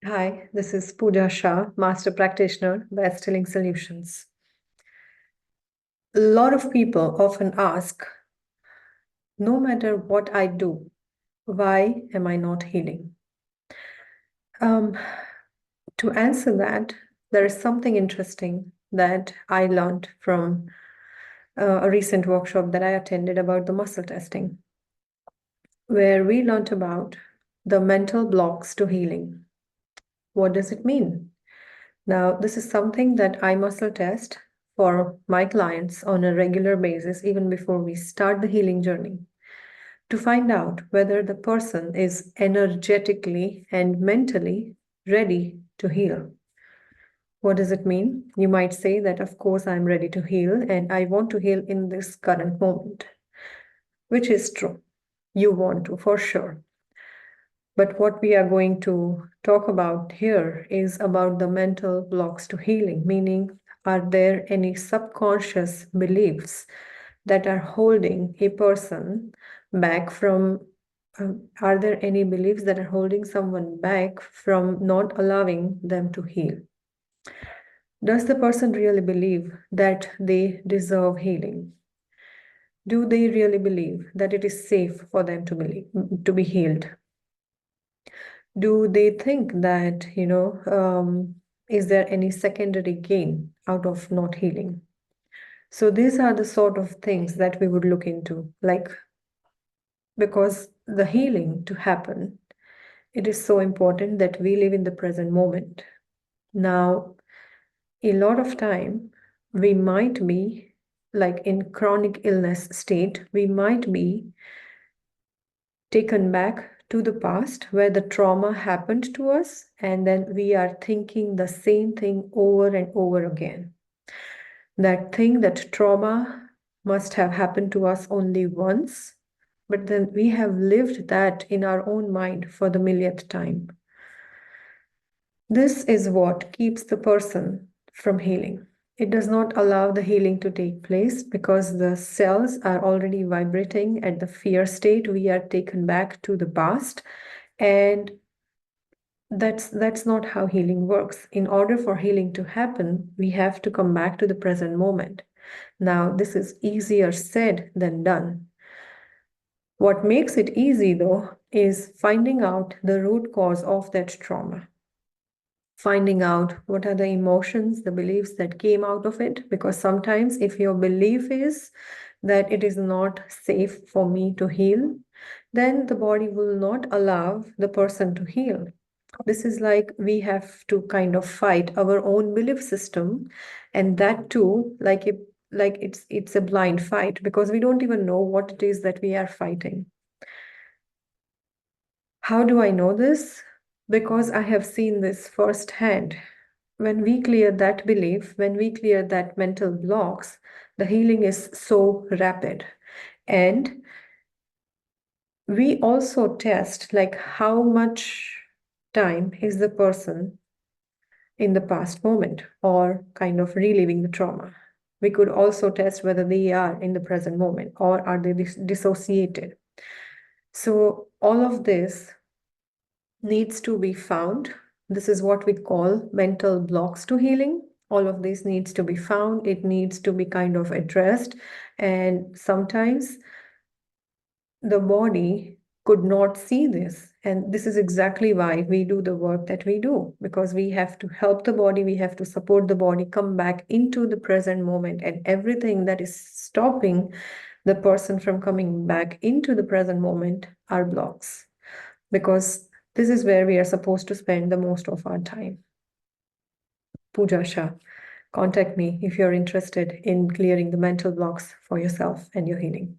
Hi, this is Pooja Shah, Master Practitioner, Best Healing Solutions. A lot of people often ask, no matter what I do, why am I not healing? Um, to answer that, there is something interesting that I learned from a recent workshop that I attended about the muscle testing, where we learned about the mental blocks to healing. What does it mean? Now, this is something that I muscle test for my clients on a regular basis, even before we start the healing journey, to find out whether the person is energetically and mentally ready to heal. What does it mean? You might say that, of course, I'm ready to heal and I want to heal in this current moment, which is true. You want to, for sure. But what we are going to talk about here is about the mental blocks to healing, meaning, are there any subconscious beliefs that are holding a person back from, are there any beliefs that are holding someone back from not allowing them to heal? Does the person really believe that they deserve healing? Do they really believe that it is safe for them to be healed? Do they think that, is there any secondary gain out of not healing? So these are the sort of things that we would look into, like, because the healing to happen, it is so important that we live in the present moment. Now, a lot of time, we might be like in chronic illness state, we might be taken back to the past where the trauma happened to us, and then we are thinking the same thing over and over again. That thing, that trauma must have happened to us only once, but then we have lived that in our own mind for the millionth time. This is what keeps the person from healing. It does not allow the healing to take place because the cells are already vibrating at the fear state. We are taken back to the past, and that's not how healing works. In order for healing to happen, we have to come back to the present moment. Now, this is easier said than done. What makes it easy, though, is finding out the root cause of that trauma. Finding out what are the emotions, the beliefs that came out of it. Because sometimes, if your belief is that it is not safe for me to heal, then the body will not allow the person to heal. This is like we have to kind of fight our own belief system, and that too, it's a blind fight because we don't even know what it is that we are fighting. How do I know this? Because I have seen this firsthand. When we clear that belief, when we clear that mental blocks, the healing is so rapid. And we also test like how much time is the person in the past moment or kind of reliving the trauma. We could also test whether they are in the present moment or are they dissociated. So all of this needs to be found. This is what we call mental blocks to healing. All of this needs to be found. It needs to be kind of addressed. And sometimes the body could not see this. And this is exactly why we do the work that we do, because we have to help the body, we have to support the body, come back into the present moment, and everything that is stopping the person from coming back into the present moment are blocks. Because this is where we are supposed to spend the most of our time. Pooja Shah. Contact me if you're interested in clearing the mental blocks for yourself and your healing.